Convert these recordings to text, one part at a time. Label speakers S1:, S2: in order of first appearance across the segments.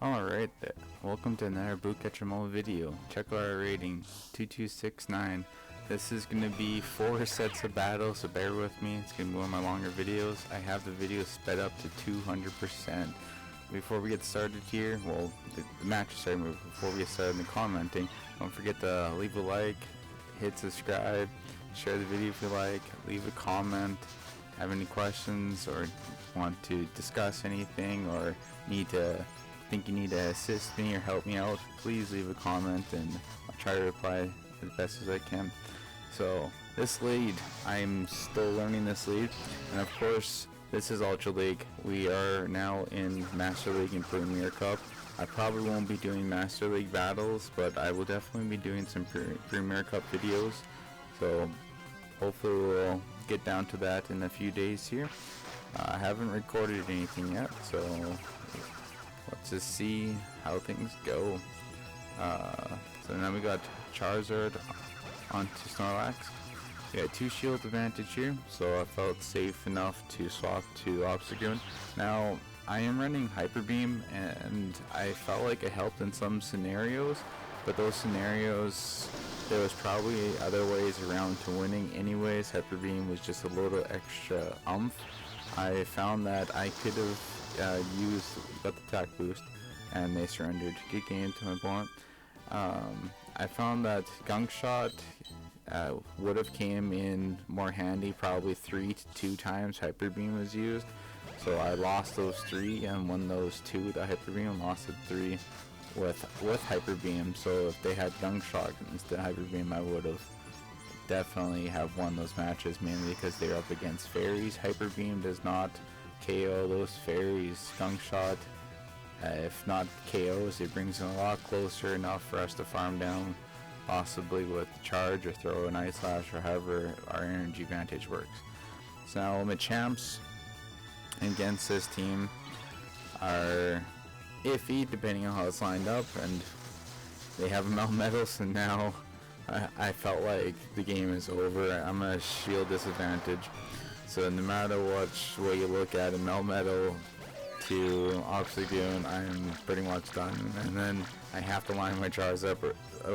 S1: Alright, welcome to another Boot Catcher Mole video. Check out our rating, 2269. This is going to be 4 sets of battles, so bear with me. It's going to be one of my longer videos. I have the video sped up to 200%. Before we get started here, well, the match is starting, but before we get started in the commenting, don't forget to leave a like, hit subscribe, share the video if you like, leave a comment, have any questions, or want to discuss anything, or think you need to assist me or help me out, please leave a comment and I'll try to reply as best as I can. So this lead, I'm still learning this lead, and of course this is Ultra League. We are now in Master League and Premier Cup. I probably won't be doing Master League battles, but I will definitely be doing some Premier Cup videos, so hopefully we'll get down to that in a few days here. I haven't recorded anything yet, so let's just see how things go. So now we got Charizard onto Snorlax. We got 2 shield advantage here, so I felt safe enough to swap to Obstagoon. Now I am running Hyper Beam, and I felt like it helped in some scenarios, but those scenarios, there was probably other ways around to winning anyways. Hyper Beam was just a little extra oomph. I found that I could have got the attack boost, and they surrendered. Good game to my opponent. I found that Gunk Shot would have came in more handy probably 3 to 2 times Hyper Beam was used. So I lost those 3 and won those 2 with Hyper Beam, and lost the 3 with Hyper Beam. So if they had Gunk Shot instead of Hyper Beam, I would have definitely have won those matches, mainly because they're up against fairies. Hyper Beam does not KO those fairies. Gunk Shot, if not KOs, it brings them a lot closer, enough for us to farm down, possibly with Charge or throw an Ice Slash, or however our energy advantage works. So now my champs against this team are iffy depending on how it's lined up, and they have a Melmetal, so now I felt like the game is over. I'm a shield disadvantage, so no matter which way you look at it, Melmetal to Obstagoon, I'm pretty much done. And then I have to line my Charizard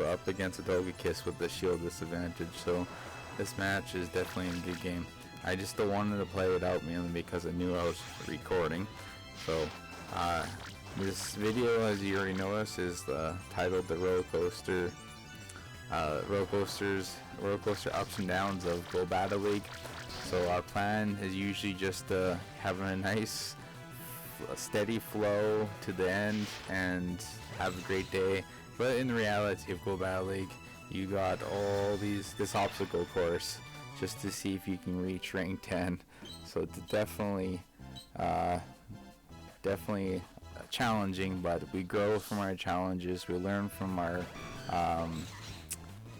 S1: up against a Togekiss with the shield disadvantage, so this match is definitely a good game. I just still wanted to play it out mainly because I knew I was recording. So this video, as you already noticed, is titled The Roller Coaster ups and downs of Go Battle League. So our plan is usually just to have a nice steady flow to the end and have a great day. But in reality of Go Battle League, you got all this obstacle course just to see if you can reach rank 10. So it's definitely challenging, but we grow from our challenges. We learn from our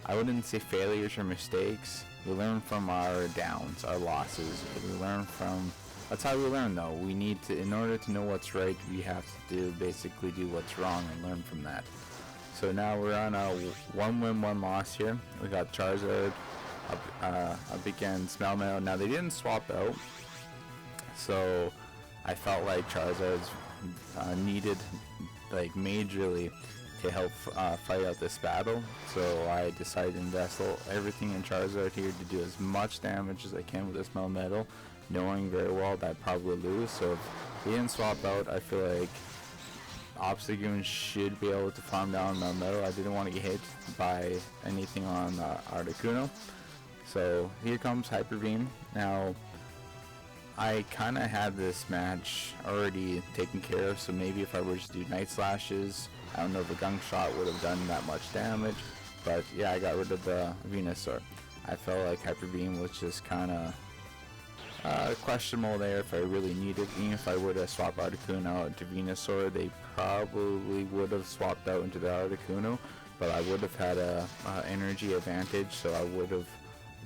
S1: I wouldn't say failures or mistakes. We learn from our downs, our losses. We learn from, that's how we learn though. We need to, in order to know what's right, we have to basically do what's wrong and learn from that. So now we're on a 1 win, 1 loss here. We got Charizard up against Melmetal. Now they didn't swap out, so I felt like Charizard's needed like majorly to help fight out this battle, so I decided to invest everything in Charizard here to do as much damage as I can with this Melmetal, knowing very well that I'd probably lose. So if he didn't swap out, I feel like Obstagoon should be able to farm down Melmetal. I didn't want to get hit by anything on Articuno. So here comes Hyper Beam. Now I kind of had this match already taken care of, so maybe if I were to do Night Slashes, I don't know if a Gunk Shot would have done that much damage, but yeah, I got rid of the Venusaur. I felt like Hyper Beam was just kind of questionable there if I really needed. Even if I would have swapped Articuno out into Venusaur, they probably would have swapped out into the Articuno, but I would have had a energy advantage, so I would have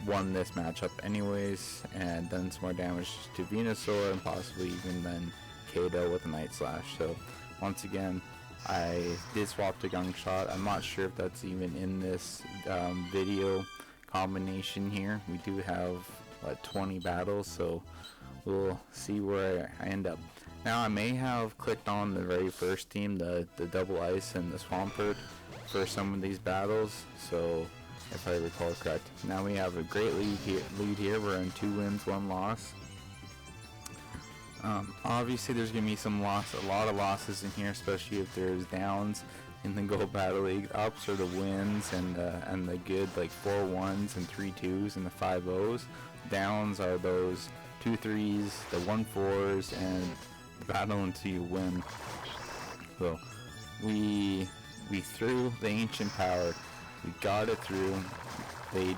S1: won this matchup anyways and done some more damage to Venusaur, and possibly even then KO with a Night Slash. So once again, I did swap to Gunk Shot. I'm not sure if that's even in this video combination here. We do have 20 battles, so we'll see where I end up. Now I may have clicked on the very first team, the double ice and the Swampert, for some of these battles, so if I recall correct. Now we have a great lead here. We're in 2 wins, 1 loss. Obviously there's going to be a lot of losses in here, especially if there's downs in the Go Battle League. Ups are the wins and the good, like 4 1s and 3 2s and the 5 0s. Downs are those 2 3s, the 1 4s, and the battle until you win. So we threw the Ancient Power. We got it through. They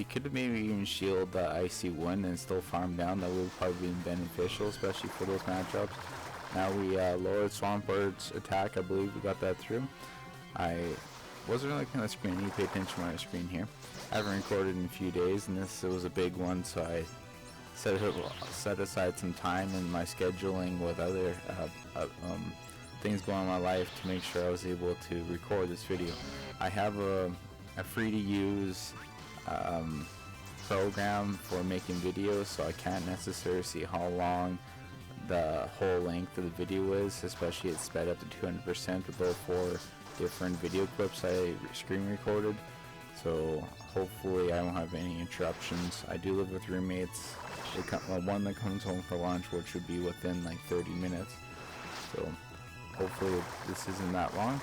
S1: could have maybe even shielded the Icy Wind and still farm down. That would have probably been beneficial, especially for those matchups. Now we lowered Swampert's attack. I believe we got that through. I wasn't really looking at the screen. You pay attention to my screen here. I haven't recorded in a few days, and this was a big one, so I set aside some time in my scheduling with other things going on in my life to make sure I was able to record this video. I have a free to use program for making videos, so I can't necessarily see how long the whole length of the video is, especially it's sped up to 200% with all 4 different video clips I screen recorded. So hopefully I won't have any interruptions. I do live with roommates. One that comes home for lunch, which would be within like 30 minutes. So hopefully this isn't that long.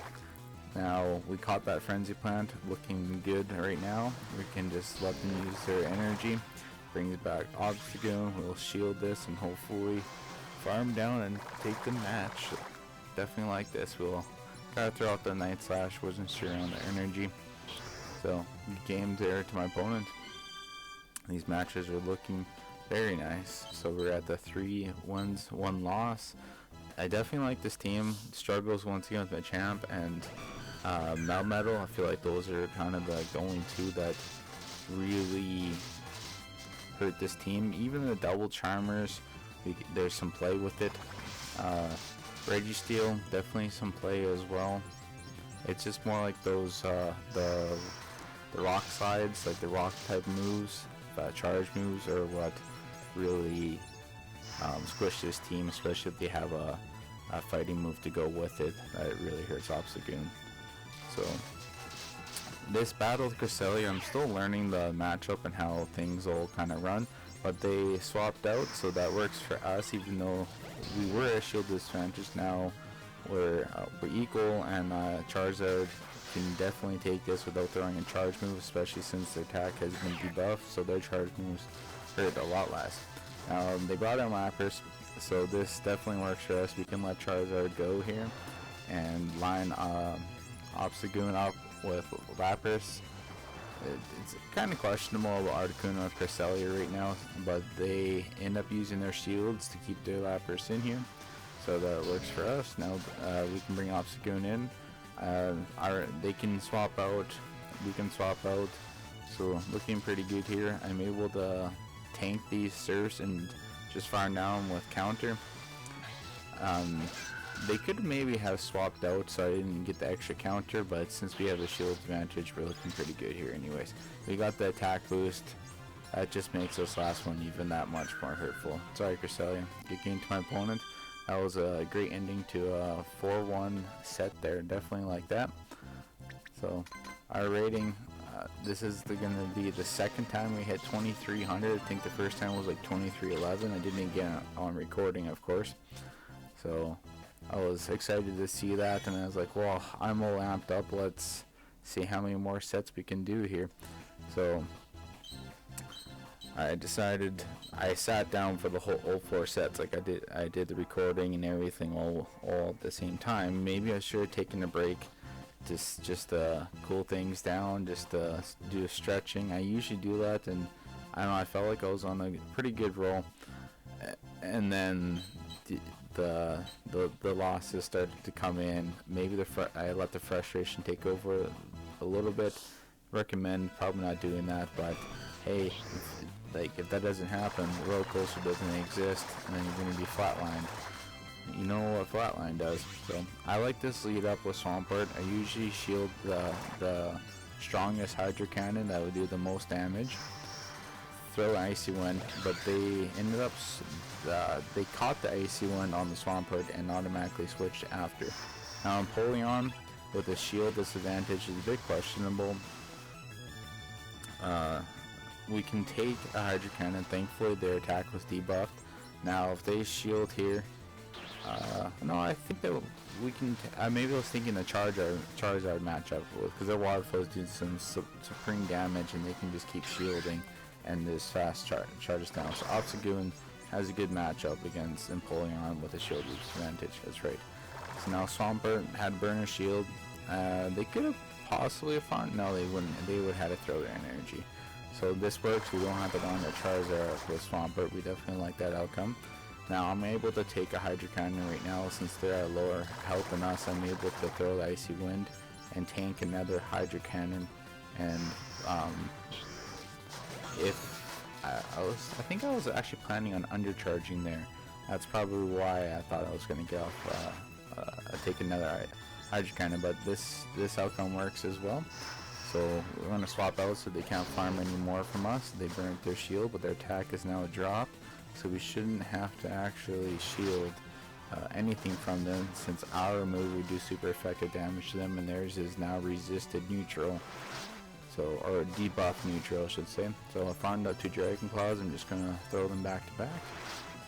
S1: Now we caught that Frenzy Plant, looking good right now. We can just let them use their energy. Brings back Obstagoon. We'll shield this and hopefully farm down and take the match. Definitely like this. We'll gotta throw out the Night Slash. Wasn't sure on the energy. So game there to my opponent. These matches are looking very nice. So we're at the 3 wins, 1 loss. I definitely like this team. Struggles once again with the champ and Melmetal. I feel like those are kind of the only 2 that really hurt this team. Even the double Charmers, there's some play with it. Registeel, definitely some play as well. It's just more like those the rock slides, like the rock type moves, charge moves, are what really squish this team, especially if they have a fighting move to go with it. That really hurts Obstagoon. So this battle with Cresselia, I'm still learning the matchup and how things will kind of run, but they swapped out, so that works for us. Even though we were at shield disadvantage, now we're equal, and Charizard can definitely take this without throwing a charge move, especially since their attack has been debuffed, so their charge moves hurt a lot less. They brought in Lapras, so this definitely works for us. We can let Charizard go here and line Obstagoon up with Lapras. It's kind of questionable about Articuno with Cresselia right now, but they end up using their shields to keep their Lapras in here, so that works for us. Now we can bring Obstagoon in. They can swap out, we can swap out, so looking pretty good here. I'm able to tank these serfs and just fire down with counter. They could maybe have swapped out so I didn't get the extra counter, but since we have the shield advantage, we're looking pretty good here anyways. We got the attack boost. That just makes this last one even that much more hurtful. Sorry, Cresselia. Good game to my opponent. That was a great ending to a 4-1 set there. Definitely like that. So our rating, this is going to be the second time we hit 2300. I think the first time was like 2311. I didn't get it on recording, of course. So I was excited to see that, and I was like, well, I'm all amped up. Let's see how many more sets we can do here. So I decided, I sat down for the all 4 sets. Like I did the recording and everything all at the same time. Maybe I should have taken a break, just cool things down, just do stretching. I usually do that, and I don't know, I felt like I was on a pretty good roll, and then the losses started to come in. Maybe I let the frustration take over a little bit. Recommend probably not doing that, but hey, if that doesn't happen, the roller coaster doesn't exist, and then you're going to be flatlined. You know what flatline does. So I like this lead up with Swampert. I usually shield the strongest Hydro Cannon that would do the most damage. throw an Icy Wind, but they ended up, they caught the Icy Wind on the Swampert and automatically switched after. Now Empoleon with a shield disadvantage is a bit questionable. We can take a Hydro Cannon. Thankfully their attack was debuffed. Now if they shield here, no, I think that we can, maybe I was thinking the Charizard matchup, because their Water Flows do some supreme damage and they can just keep shielding and this fast charges down. So Obstagoon has a good matchup against Empoleon with a shield disadvantage. That's right. So now Swampert had Burner Shield. They could have possibly found, no, they wouldn't. They would have had to throw their energy. So this works. We don't have to go on the Charizard with Swampert. We definitely like that outcome. Now I'm able to take a Hydro Cannon right now since they're at lower health than us. I'm able to throw the Icy Wind and tank another Hydro Cannon. And if I think I was actually planning on undercharging there. That's probably why I thought I was going to get off take another Hydro Cannon, but this outcome works as well. So we're going to swap out so they can't farm anymore from us. They burnt their shield, but their attack is now dropped. So we shouldn't have to actually shield anything from them, since our move would do super effective damage to them, and theirs is now resisted neutral. So, or debuff neutral, I should say. So I found out 2 Dragon Claws. I'm just going to throw them back to back.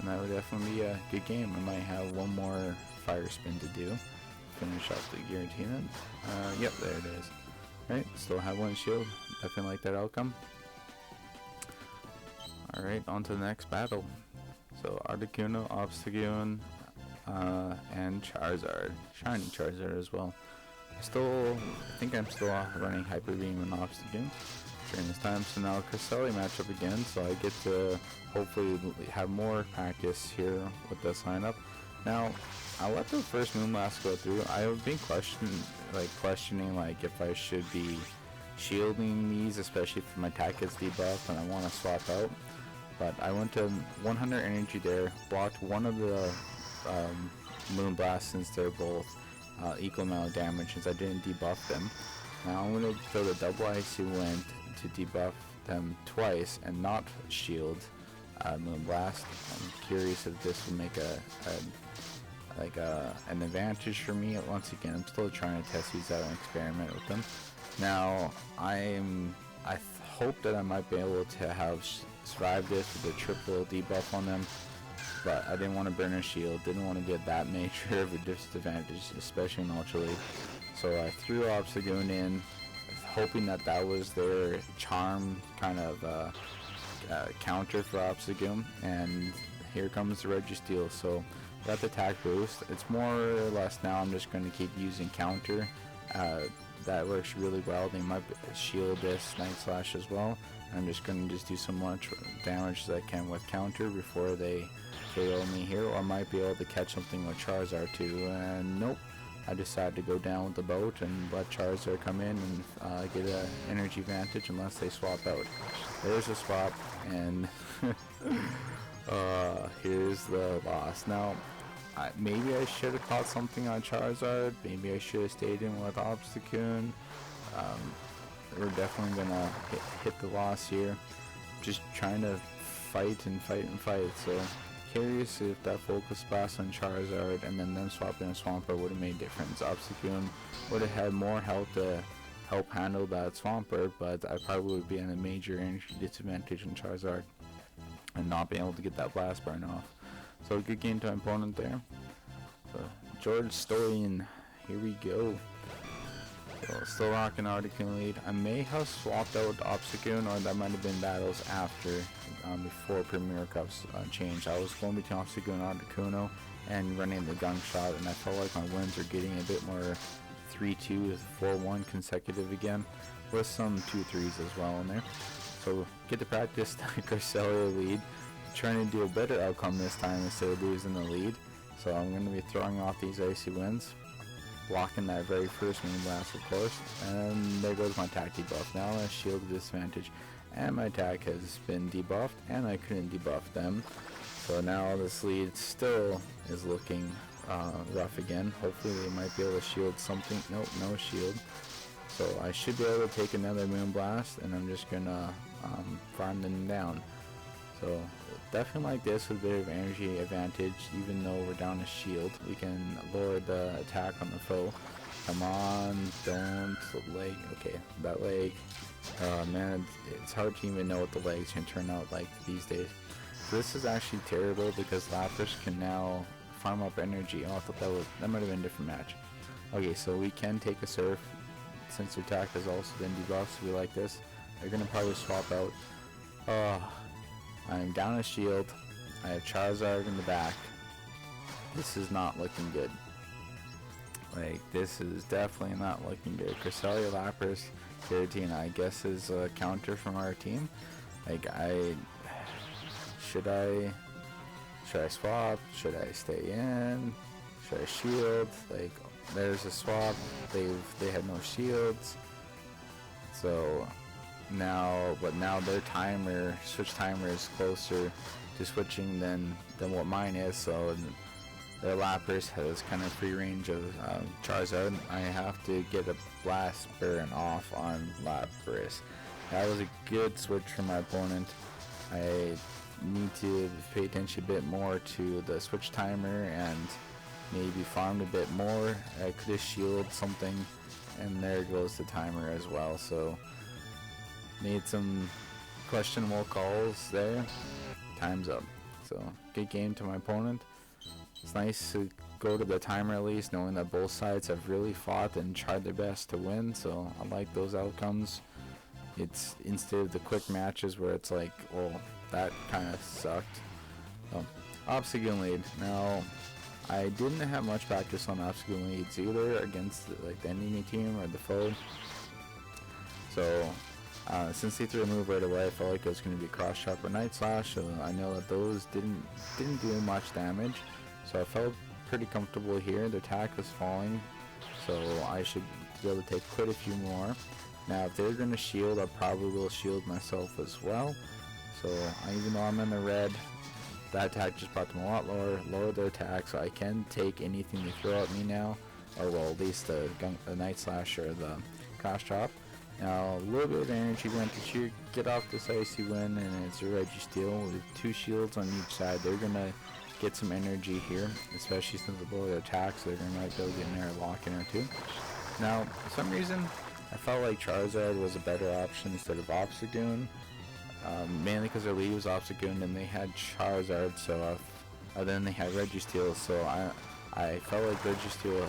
S1: And that would definitely be a good game. I might have one more Fire Spin to do. Finish off the Giratina. Yep, there it is. Right, still have one shield. Definitely like that outcome. Alright, on to the next battle. So Articuno, Obstagoon, and Charizard. Shiny Charizard as well. I think I'm still running Hyper Beam and Obstagoon during this time. So now Cresselia matchup again, so I get to hopefully have more practice here with this lineup. Now, I let the first Moonblast go through. I've been questioning like if I should be shielding these, especially if my attack gets debuffed and I want to swap out. But I went to 100 energy there, blocked one of the Moonblasts since they're both equal amount of damage, since I didn't debuff them. Now I'm going to throw the double Icy Wind to debuff them twice and not shield Moonblast. I'm curious if this will make an advantage for me. Once again, I'm still trying to test these out and experiment with them. Now I hope that I might be able to have survived this with a triple debuff on them, but I didn't want to burn a shield, didn't want to get that major of a disadvantage, especially in Ultra League. So I threw Obstagoon in, hoping that was their charm kind of counter for Obstagoon, and here comes the Registeel. So got the attack boost. It's more or less now I'm just going to keep using counter. That works really well. They might shield this Night Slash as well. I'm just going to do so much damage as I can with counter before they KO me here, or I might be able to catch something with Charizard too, and nope. I decided to go down with the boat and let Charizard come in and get an energy advantage unless they swap out. There's a swap, and here's the loss. Now, maybe I should have caught something on Charizard. Maybe I should have stayed in with Obstagoon. We're definitely gonna hit the loss here. Just trying to fight and fight and fight. So curious if that Focus Blast on Charizard and then them swapping a Swampert would have made a difference. Obstagoon would have had more health to help handle that Swampert, but I probably would be in a major energy disadvantage on Charizard and not be able to get that Blast Burn off. So good game to my opponent there. So George Storian, here we go. So still rocking Articuno lead. I may have swapped out Obstagoon, or that might have been battles after, before Premier Cups changed. I was going between Obstagoon and Articuno and running the Gunk Shot, and I felt like my wins were getting a bit more 3-2, 4-1 consecutive again, with some 2-3s as well in there. So get to practice the Cresselia lead, trying to do a better outcome this time instead of losing the lead. So I'm going to be throwing off these Icy Winds, blocking that very first Moonblast, of course, and there goes my attack debuff. Now I shield disadvantage, and my attack has been debuffed, and I couldn't debuff them. So now this lead still is looking rough again. Hopefully they might be able to shield something. Nope, no shield. So I should be able to take another Moonblast, and I'm just gonna farm them down. So definitely like this with a bit of energy advantage. Even though we're down a shield, we can lower the attack on the foe. Come on, don't leg. Okay, that leg. Man, it's hard to even know what the legs can turn out like these days. So this is actually terrible because Lapras can now farm up energy. Oh, I thought that might have been a different match. Okay, so we can take a Surf since their attack has also been debuffed, so we like this. They're gonna probably swap out. I'm down a shield. I have Charizard in the back. This is not looking good. Like, this is definitely not looking good. Cresselia, Lapras, Giratina, I guess is a counter from our team. Like, should I swap? Should I stay in? Should I shield? Like, there's a swap. They have no shields. So now their switch timer is closer to switching than what mine is. So their Lapras has kind of free range of Charizard. I have to get a Blast Burn off on Lapras. That was a good switch from my opponent. I need to pay attention a bit more to the switch timer and maybe farmed a bit more. I could have shielded something, and there goes the timer as well. So made some questionable calls there. Time's up. So good game to my opponent. It's nice to go to the timer at least, knowing that both sides have really fought and tried their best to win. So I like those outcomes. It's instead of the quick matches where it's like, well, that kind of sucked. Obstacle lead. Now, I didn't have much practice on obstacle leads either against like the enemy team or the foe. So since they threw a move right away, I felt like it was going to be Cross Chop or Night Slash. So I know that those didn't do much damage. So I felt pretty comfortable here. The attack was falling, so I should be able to take quite a few more. Now, if they're going to shield, I probably will shield myself as well. So even though I'm in the red, that attack just brought them a lot lower their attack, so I can take anything they throw at me now, or well, at least the Night Slash or the Cross Chop. Now, a little bit of energy went to get off this icy win, and it's a Registeel with 2 shields on each side. They're going to get some energy here, especially since they lower their attack, so they're going to might be able to get in there and lock in or two. Now, for some reason, I felt like Charizard was a better option instead of Obstagoon. Mainly because their lead was Obstagoon and they had Charizard, so then they had Registeel, so I felt like Registeel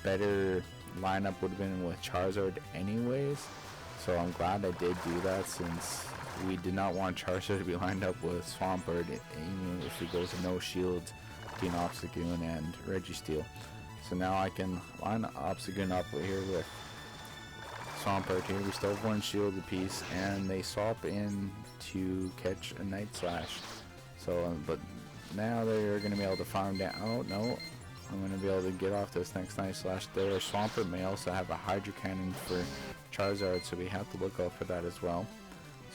S1: better lineup would have been with Charizard anyways, so I'm glad I did do that, since we did not want Charizard to be lined up with Swampert, even if it goes to no shields between Obstagoon and Registeel. So now I can line Obstagoon up here with Swampert here. We still have 1 shield apiece, and they swap in to catch a Night Slash. So, but now they're going to be able to farm down. Oh no, I'm going to be able to get off this next Night Slash there. Swampert may also have a Hydro Cannon for Charizard, so we have to look out for that as well.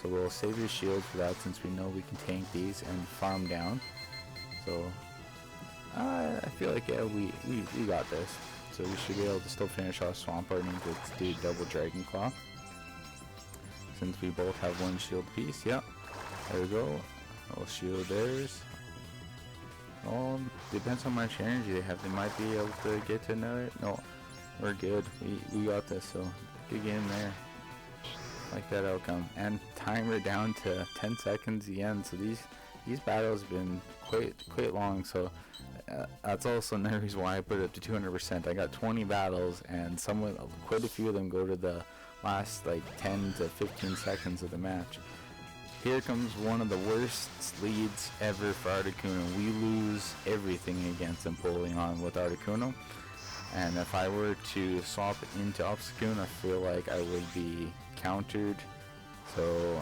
S1: So we'll save your shield for that, since we know we can tank these and farm down. So I feel like, yeah, we got this. So we should be able to still finish off Swampert and get to do double Dragon Claw, since we both have 1 shield piece. Yep, there we go. I'll shield theirs. Oh, depends how much energy they have. They might be able to get to another. No, we're good. We got this. So good game there. Like that outcome, and timer down to 10 seconds the end. So these battles have been quite long. So that's also another reason why I put it up to 200%. I got 20 battles, and quite a few of them go to the last like 10 to 15 seconds of the match. Here comes one of the worst leads ever for Articuno. We lose everything against Empoleon with Articuno. And if I were to swap into Obstagoon, I feel like I would be countered. So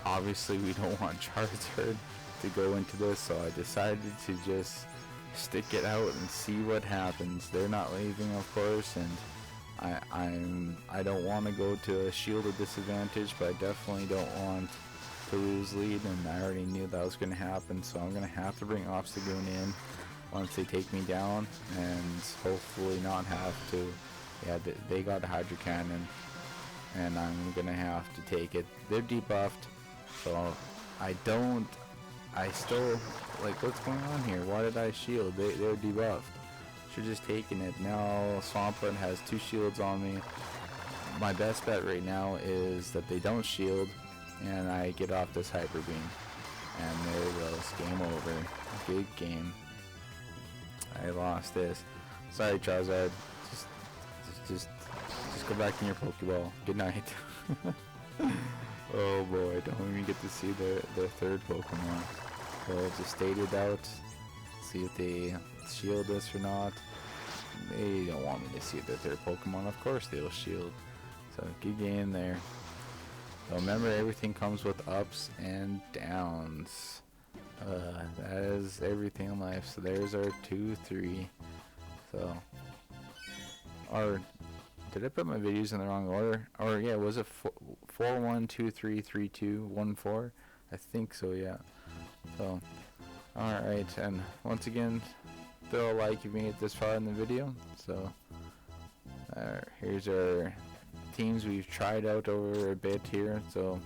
S1: obviously we don't want Charizard to go into this, so I decided to just stick it out and see what happens. They're not leaving, of course, and I don't want to go to a shielded disadvantage, but I definitely don't want to lose lead, and I already knew that was going to happen, so I'm going to have to bring Obstagoon in once they take me down, and hopefully not have to. Yeah, they got a Hydro Cannon, and I'm gonna have to take it. They're debuffed, so I still, like, what's going on here? Why did I shield? They're debuffed. Should've just taken it. Now Swampert has 2 shields on me. My best bet right now is that they don't shield, and I get off this Hyper Beam. And there it goes. Game over. Good game. I lost this. Sorry, Charizard. Just go back in your Pokeball. Good night. Oh boy, don't even get to see their third Pokemon. So just stayed it out. See if they shield us or not. They don't want me to see their third Pokemon. Of course they'll shield. So good game there. So remember, everything comes with ups and downs. That is everything in life. So there's our 2-3. So, or did I put my videos in the wrong order? Or yeah, was it 4-1-2-3-3-2-1-4? I think so, yeah. So, alright, and once again, throw a like if you made it this far in the video. So, here's our teams we've tried out over a bit here. So,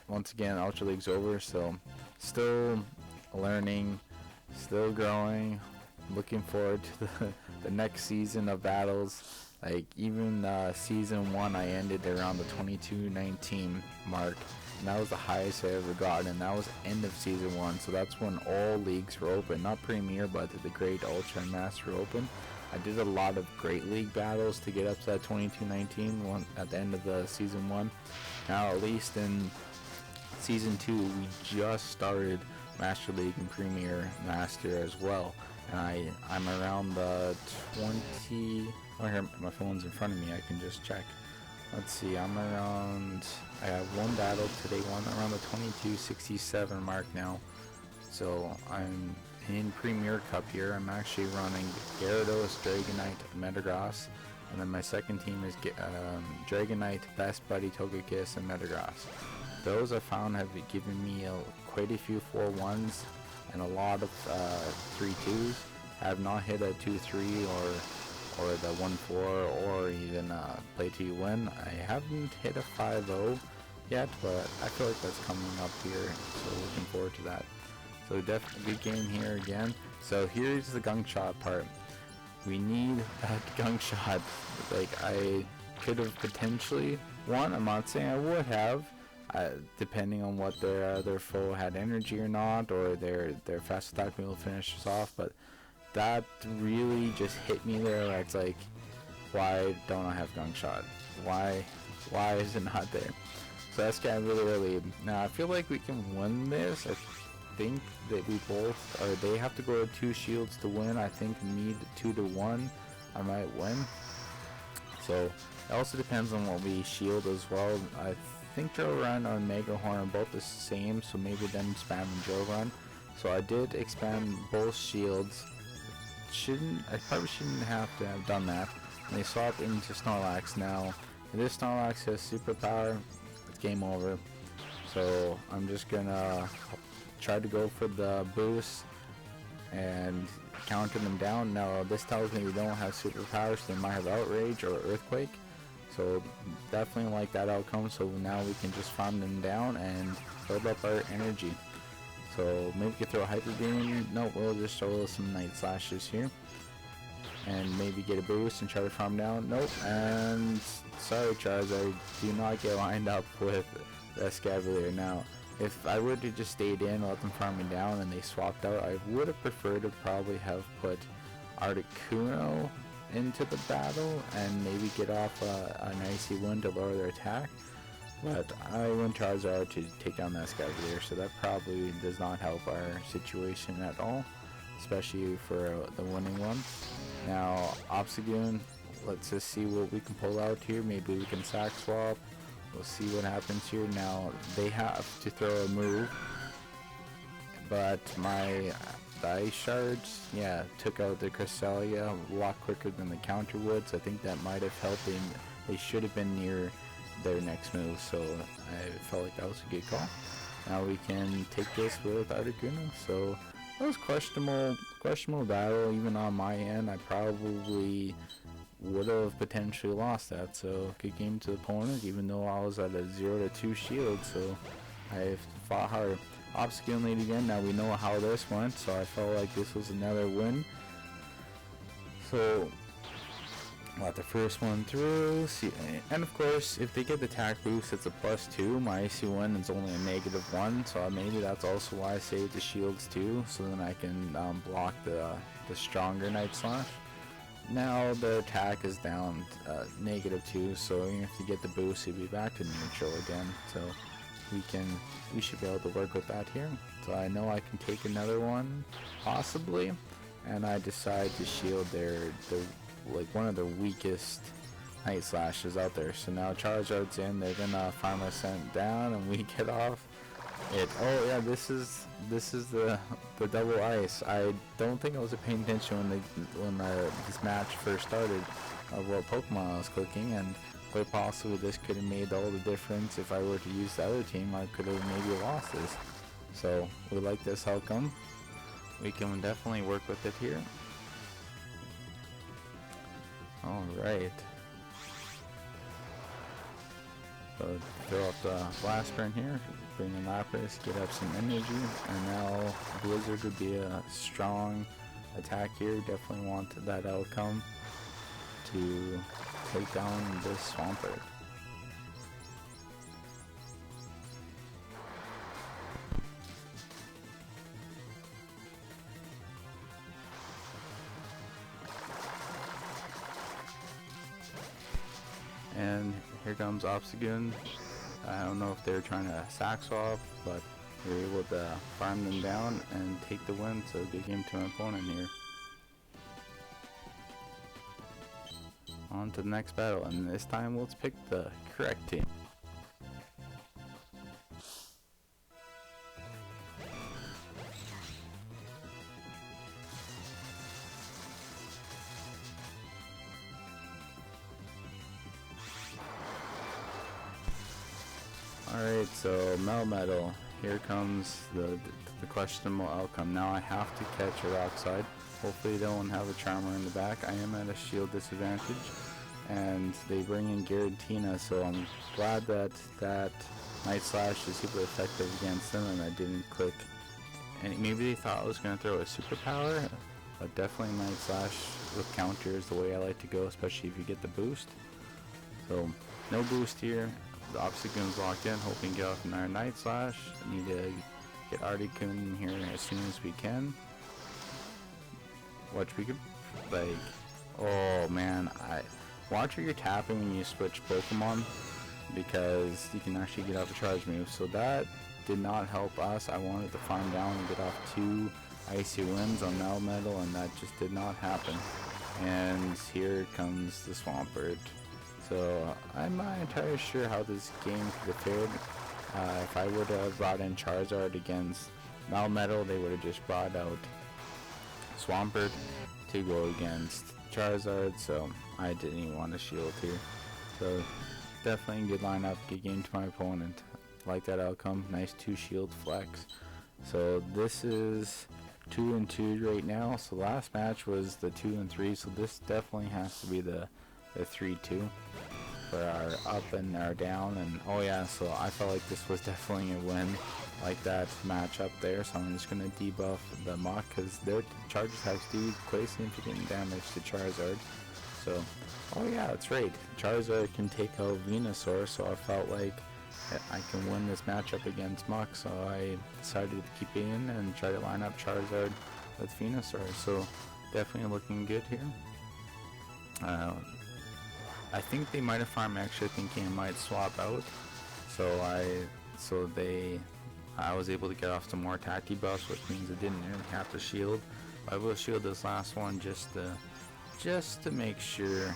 S1: once again, Ultra League's over, so still learning, still growing. Looking forward to the next season of battles. Like, even season 1, I ended around the 22-19 mark, and that was the highest I ever got, and that was end of season 1. So that's when all leagues were open, not Premier, but the Great, Ultra, and Master were open. I did a lot of Great League battles to get up to that 22-19 one at the end of the season 1. Now, at least in season 2, we just started Master League and Premier Master as well. And I'm around the 20. Oh, here, my phone's in front of me. I can just check. Let's see. I have one battle today. One around the 2267 mark now. So I'm in Premier Cup here. I'm actually running Gyarados, Dragonite, Metagross, and then my second team is Dragonite, Best Buddy, Togekiss, and Metagross. Those I found have given me quite a few 4-1s. And a lot of 3-2s. I have not hit a 2-3 or the 1-4 or even play to win. I haven't hit a 5-0 yet, but I feel like that's coming up here, so looking forward to that. So definitely good game here again. So here's the gunk shot part. We need a gunk shot. Like, I could have potentially won. I'm not saying I would have. Depending on what their foe had energy or not, or their fast attack will finish us off, but that really just hit me there. Where it's like, why don't I have gunk shot? Why is it not there? So that's kind of really early. Now I feel like we can win this. I think that we both, or they have to go to 2 shields to win. I think me 2-1, I might win. So it also depends on what we shield as well. I think Drill Run or Mega Horn are both the same, so maybe them spamming Drill Run. So I did expand both shields. I probably shouldn't have to have done that. And they swapped into Snorlax now. If this Snorlax has superpower, it's game over. So I'm just gonna try to go for the boost and counter them down. Now this tells me we don't have superpowers, so they might have Outrage or Earthquake. So definitely like that outcome. So now we can just farm them down and build up our energy. So maybe we could throw a Hyper Beam. No, we'll just throw some Night Slashes here. And maybe get a boost and try to farm down. Nope. And sorry, Charizard, do not get lined up with the Escavalier. Now, if I would have just stayed in and let them farm me down and they swapped out, I would have preferred to probably have put Articuno into the battle and maybe get off an icy wind to lower their attack, but I went Charizard to take down that Escavalier, so that probably does not help our situation at all, especially for the winning one. Now Obstagoon, let's just see what we can pull out here. Maybe we can sack swap. We'll see what happens here. Now they have to throw a move, but the Ice Shards, yeah, took out the Cresselia a lot quicker than the counter would, so I think that might have helped. They should have been near their next move, so I felt like that was a good call. Now we can take this with Articuno. So that was questionable battle even on my end. I probably would have potentially lost that. So good game to the opponent, even though I was at a 0-2 shield, so I fought hard. Obstacle lead again. Now we know how this went, so I felt like this was another win. So got the first one through. See, and of course, if they get the attack boost, it's a +2. My AC win is only a -1, so maybe that's also why I saved the shields too, so then I can block the stronger Night Slash. Now the attack is down -2, so even if you get the boost, you'll be back to neutral again. So we should be able to work with that here. So I know I can take another one, possibly, and I decide to shield like one of the weakest Night Slashes out there. So now Charizard's in, they're gonna farm us down, and we get off it. Oh yeah, this is the double ice. I don't think I was paying attention when this match first started of what Pokemon I was clicking, and quite possibly this could have made all the difference. If I were to use the other team, I could have maybe lost this. So we like this outcome. We can definitely work with it here. Alright. So throw up the Blast Burn here, bring in Lapras, get up some energy, and now Blizzard would be a strong attack here. Definitely want that outcome to take down this Swampert. And here comes Obstagoon. I don't know if they're trying to sack swap, but we were able to farm them down and take the win, so good game to my opponent here. On to the next battle, and this time let's pick the correct team. Alright, so Melmetal, here comes the questionable outcome. Now I have to catch a Rock Slide. Hopefully they don't have a Charmer in the back. I am at a shield disadvantage, and they bring in Giratina, so I'm glad that Night Slash is super effective against them and I didn't click. And maybe they thought I was going to throw a superpower, but definitely Night Slash with counter is the way I like to go, especially if you get the boost. So no boost here. The Obstagoon's locked in, hoping to get off another Night Slash. Need to get Articuno in here as soon as we can. Watch, we could, like, oh man, watch where you're tapping when you switch Pokemon, because you can actually get off a charge move. So that did not help us. I wanted to farm down and get off 2 Icy Winds on Melmetal, and that just did not happen. And here comes the Swampert. So I'm not entirely sure how this game could have fared. If I would have brought in Charizard against Melmetal, they would have just brought out Swampert to go against Charizard, so I didn't even want to shield here. So definitely a good lineup, good game to my opponent. Like that outcome, nice 2 shield flex. So this is 2-2 right now. So last match was the 2-3, so this definitely has to be the 3-2 for our up and our down. And oh yeah, so I felt like this was definitely a win, like that match up there. So I'm just gonna debuff the Mach, because their charge attacks do quite significant damage to Charizard. So oh yeah, that's right, Charizard can take out Venusaur, so I felt like I can win this matchup against Mach, so I decided to keep it in and try to line up Charizard with Venusaur. So definitely looking good here. I think they might have farmed extra, thinking I might swap out. So I was able to get off some more attack debuffs, which means I didn't really have to shield. I will shield this last one just to make sure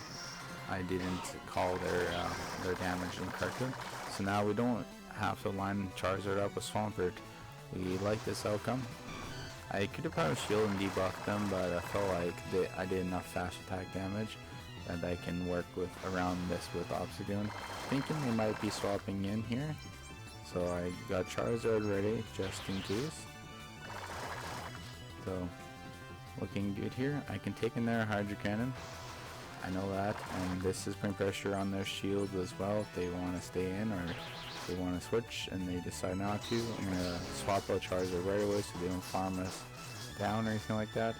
S1: I didn't call their damage incorrectly. So now we don't have to line Charizard up with Swampert. We like this outcome. I could have probably shielded and debuffed them, but I felt like I did enough fast attack damage that I can work around this with Obstagoon. Thinking they might be swapping in here, so I got Charizard ready just in case. So looking good here. I can take in their Hydro Cannon, I know that, and this is putting pressure on their shield as well if they want to stay in or if they want to switch and they decide not to. I'm going to swap out Charizard right away so they don't farm us down or anything like that.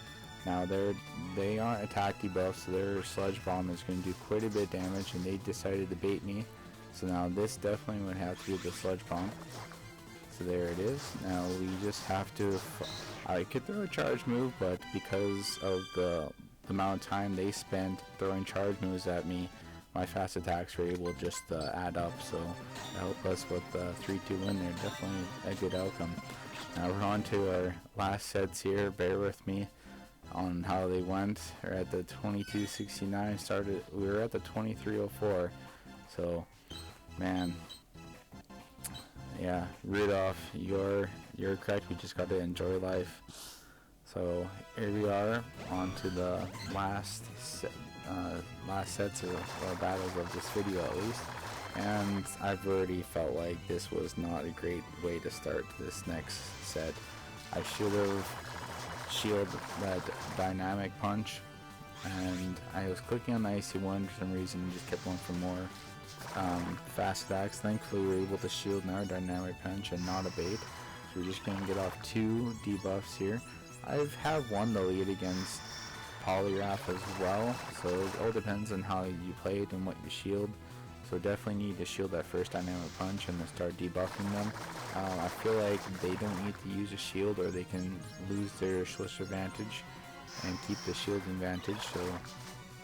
S1: Now they aren't attack debuffs, so their Sludge Bomb is going to do quite a bit of damage, and they decided to bait me. So now this definitely would have to be the Sludge Bomb. So there it is. Now we just have to, I could throw a charge move, but because of the amount of time they spent throwing charge moves at me, my fast attacks were able just to add up, so to help us with the 3-2 win there. Definitely a good outcome. Now we're on to our last sets here. Bear with me on how they went. We're at the 2269 started. We were at the 2304. So, man, yeah, Rudolph, you're correct. We just got to enjoy life. So here we are on to the last sets of battles of this video at least, and I've already felt like this was not a great way to start this next set. I should have shielded that dynamic punch, and I was clicking on the icy one for some reason and just kept going for more fast attacks. Thankfully we were able to shield now dynamic punch and not a bait, so we're just going to get off 2 debuffs here. I have won the lead against Polygraph as well, so it all depends on how you play it and what you shield. So definitely need to shield that first dynamic punch and then start debuffing them. I feel like they don't need to use a shield, or they can lose their switch advantage and keep the shield advantage. So,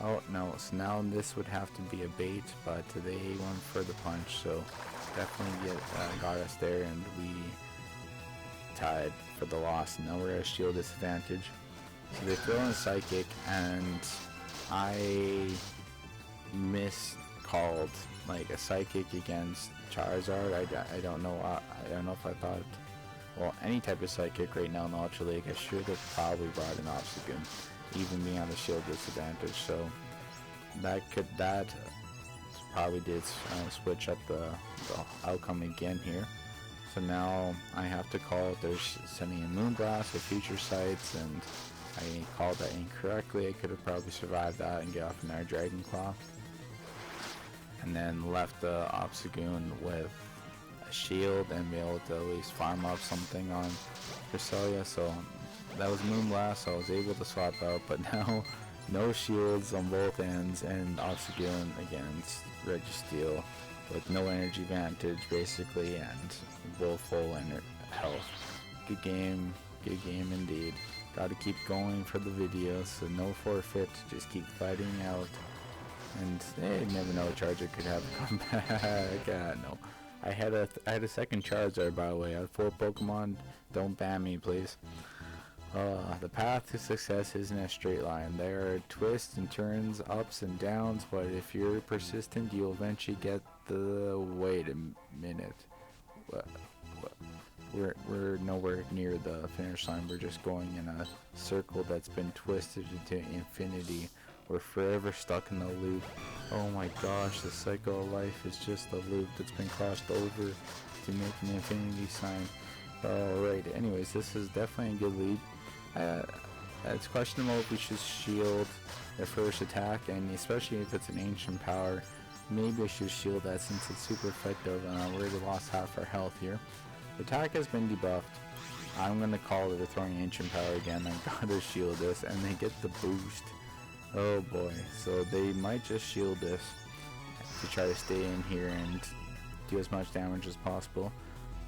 S1: oh no, so now this would have to be a bait, but they went for the punch, so definitely got us there, and we tied for the loss. Now we're at a shield disadvantage. So they throw in a psychic, and I miscalled like a psychic against Charizard. I don't know. I don't know if I thought, well, any type of psychic right now in the Ultra League, I should have probably brought an Obstagoon, even being on the shield disadvantage. So that probably did switch up the outcome again here. So now I have to call if they're sending in Moonblast or Future Sights, and I called that incorrectly. I could have probably survived that and get off another Dragon Claw, and then left the Obstagoon with a shield and be able to at least farm up something on Cresselia. So that was Moonblast, so I was able to swap out, but now no shields on both ends, and Obstagoon against Registeel with no energy advantage basically, and both full health. Good game indeed. Gotta keep going for the video, so no forfeit, just keep fighting out. And hey, you never know, Charger could have a comeback. No, I had a second Charizard, by the way. I had 4 Pokemon. Don't ban me, please. The path to success isn't a straight line. There are twists and turns, ups and downs, but if you're persistent, you'll eventually get the... Wait a minute. We're nowhere near the finish line. We're just going in a circle that's been twisted into infinity. We're forever stuck in the loop. Oh my gosh, the cycle of life is just a loop that's been crossed over to make an infinity sign. Alright, anyways, this is definitely a good lead. It's questionable if we should shield their first attack, and especially if it's an ancient power. Maybe I should shield that since it's super effective, and we already lost half our health here. The attack has been debuffed. I'm gonna call it a throwing ancient power again. I gotta shield this, and they get the boost. Oh boy, so they might just shield this to try to stay in here and do as much damage as possible.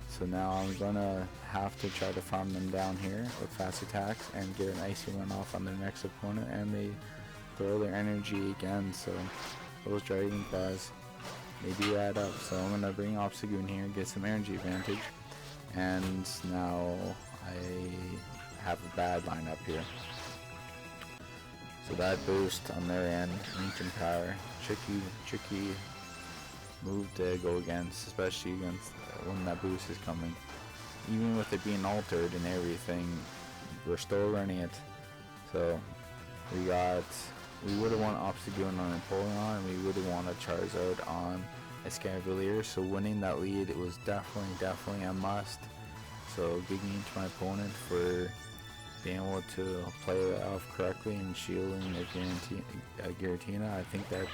S1: So now I'm gonna have to try to farm them down here with fast attacks and get an icy one off on their next opponent, and they throw their energy again, so those Dragon Claws, they do add up. So I'm gonna bring Obstagoon here, get some energy advantage, and now I have a bad lineup here. So that boost on their end, ancient power, tricky move to go against, especially against when that boost is coming. Even with it being altered and everything, we're still running it. So we would have won Obstagoon on Empoleon, and we would have won a Charizard on Escavalier. So winning that lead, it was definitely a must. So good game to my opponent for being able to play it off correctly and shielding their Giratina. I think that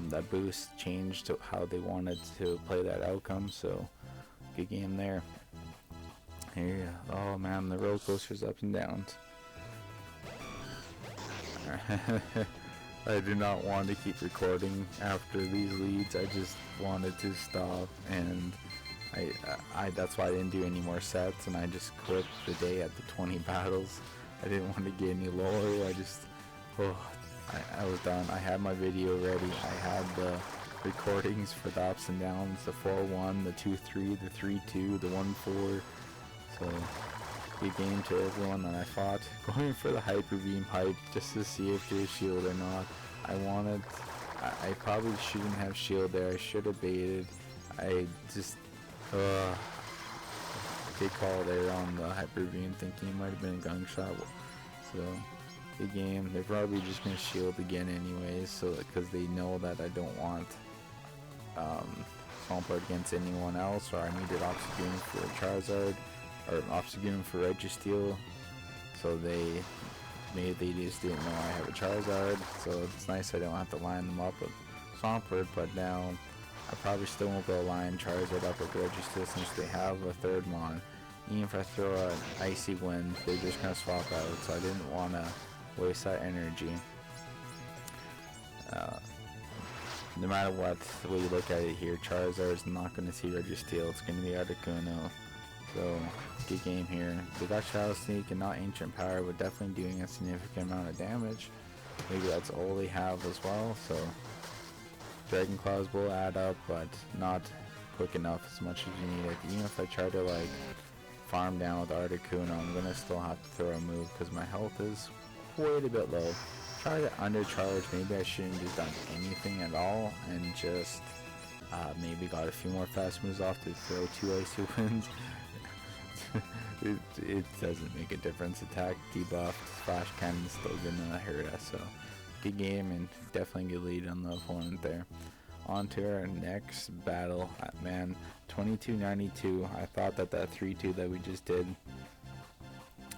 S1: that boost changed to how they wanted to play that outcome, so good game there. Here, oh man, the roller coaster's up and downs. I do not want to keep recording after these leads. I just wanted to stop, and I that's why I didn't do any more sets, and I just quit the day at the 20 battles. I didn't want to get any lower. I was done. I had my video ready. I had the recordings for the ups and downs, the 4-1, the 2-3, the 3-2, the 1-4. So good game to everyone that I fought. Going for the Hyper Beam hype just to see if there's shield or not. I probably shouldn't have shield there. I should have baited. I just good call there on the Hyper Beam, thinking it might have been a gunshot. So good game. They're probably just gonna shield again anyways, so because they know that I don't want Swampert against anyone else, or I needed Obstagoon for Charizard, or Obstagoon for Registeel, so maybe they just didn't know I have a Charizard, so it's nice I don't have to line them up with Swampert, but now I probably still won't be able to line Charizard up with Registeel since they have a third mon. Even if I throw an Icy Wind, they're just going to swap out, so I didn't want to waste that energy. No matter what, the way you look at it here, Charizard is not going to see Registeel, it's going to be Articuno. So, good game here. They got Shadow Sneak and not Ancient Power, but definitely doing a significant amount of damage. Maybe that's all they have as well, so Dragon Claws will add up, but not quick enough as much as you need it. Even if I try to like farm down with Articuno, I'm gonna still have to throw a move because my health is quite a bit low. Try to undercharge. Maybe I shouldn't have done anything at all and just maybe got a few more fast moves off to throw 2 Icy Winds. it doesn't make a difference. Attack, debuff, Flash Cannon still gonna hurt us. So good game and definitely good lead on the opponent there. On to our next battle. Man, 22-92. I thought that 3-2 that we just did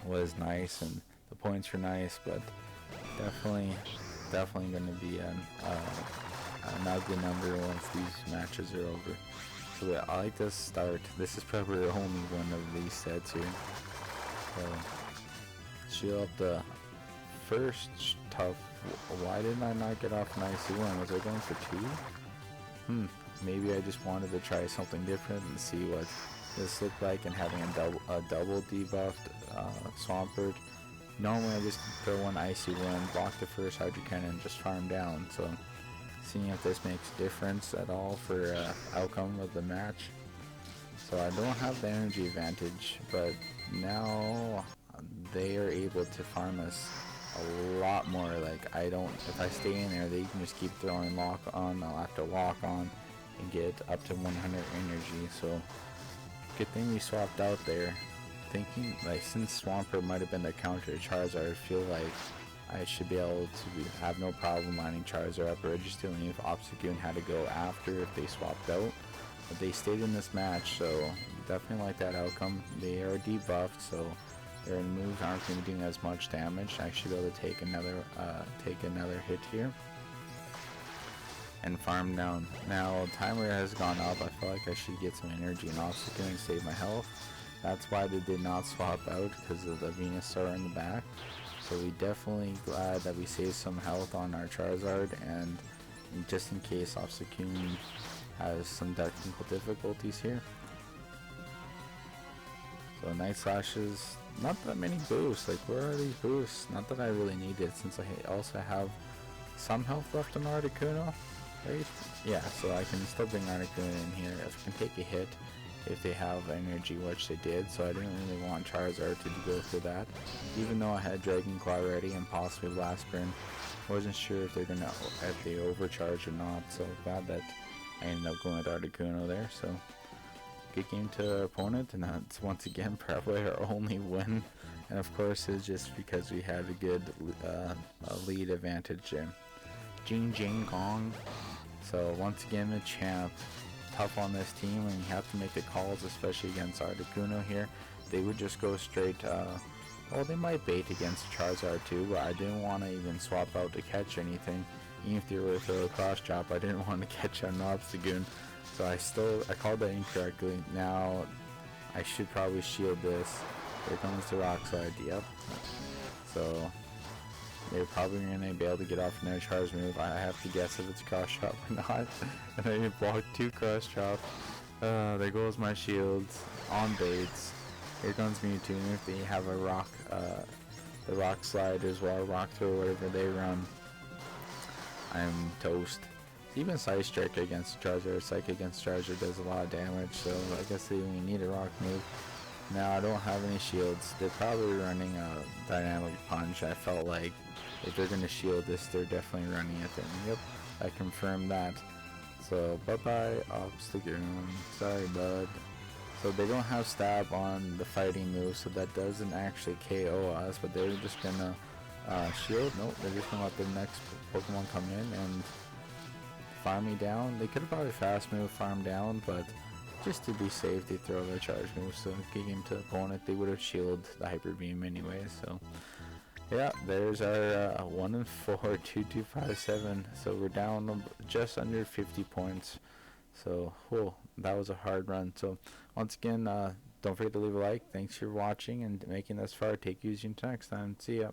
S1: was nice and the points were nice, but definitely going to be an ugly number once these matches are over. So I like to start. This is probably the only one of these sets here. So shield up the first tough. Why didn't I not get off an Icy Wind? Was I going for 2? Maybe I just wanted to try something different and see what this looked like, and having a double debuffed Swampert. Normally I just throw one Icy Wind, block the first Hydro Cannon, and just farm down. So seeing if this makes a difference at all for outcome of the match. So I don't have the energy advantage, but now they are able to farm us a lot more. Like if I stay in there, they can just keep throwing lock on. I'll have to lock on and get up to 100 energy. So good thing we swapped out there. Thinking like since Swampert might have been the counter to Charizard, I feel like I should be able to have no problem lining Charizard up or Registeel, and if Obstagoon had to go after if they swapped out. But they stayed in this match, so definitely like that outcome. They are debuffed, so their moves aren't going to be doing as much damage. I should be able to take another hit here and farm down. Now timer has gone up. I feel like I should get some energy and Obstagoon and save my health. That's why they did not swap out, because of the Venusaur in the back. So we definitely glad that we saved some health on our Charizard, and just in case Obstagoon has some technical difficulties here. So Night Slashes, not that many boosts. Like, where are these boosts? Not that I really need it, since I also have some health left on Articuno, right? Yeah, so I can still bring Articuno in here. If I can take a hit if they have energy, which they did, so I didn't really want Charizard to go through that. Even though I had Dragon Claw ready and possibly Blast Burn, wasn't sure if they overcharge or not, so glad that I ended up going with Articuno there. So good game to our opponent, and that's once again probably our only win, and of course it's just because we had a good lead advantage there. Jing Gong. So once again the champ. Tough on this team, and you have to make the calls, especially against Articuno here. They would just go straight Well, they might bait against Charizard too, but I didn't want to even swap out to catch anything. Even if they were to throw a cross chop, I didn't want to catch an Obstagoon. So I called that incorrectly. Now, I should probably shield this. Here comes the Rock Slide, yep. So, they're probably going to be able to get off another charge move. I have to guess if it's cross chop or not. And I blocked 2 cross chop. There goes my shields on baits. Here comes Mewtwo. If they have a rock, the Rock Slide as well, Rock Throw, whatever they run, I'm toast. Even Side Strike against Charizard, Psych against Charizard does a lot of damage, so I guess they only need a rock move. Now I don't have any shields. They're probably running a Dynamic Punch. I felt like if they're going to shield this, they're definitely running it. And yep, I confirmed that. So bye-bye, Obstagoon. Sorry, bud. So they don't have stab on the fighting move, so that doesn't actually KO us, but they're just going to shield. Nope, they're just going to let the next Pokemon come in and farm me down. They could have probably fast move, farm down, but just to be safe, they throw their charge move. So getting to the opponent, they would have shielded the Hyper Beam anyway. So yeah, there's our 1-4 2257. So we're down just under 50 points. So whew, that was a hard run. So once again, don't forget to leave a like. Thanks for watching and making this far. Take you to next time. See ya.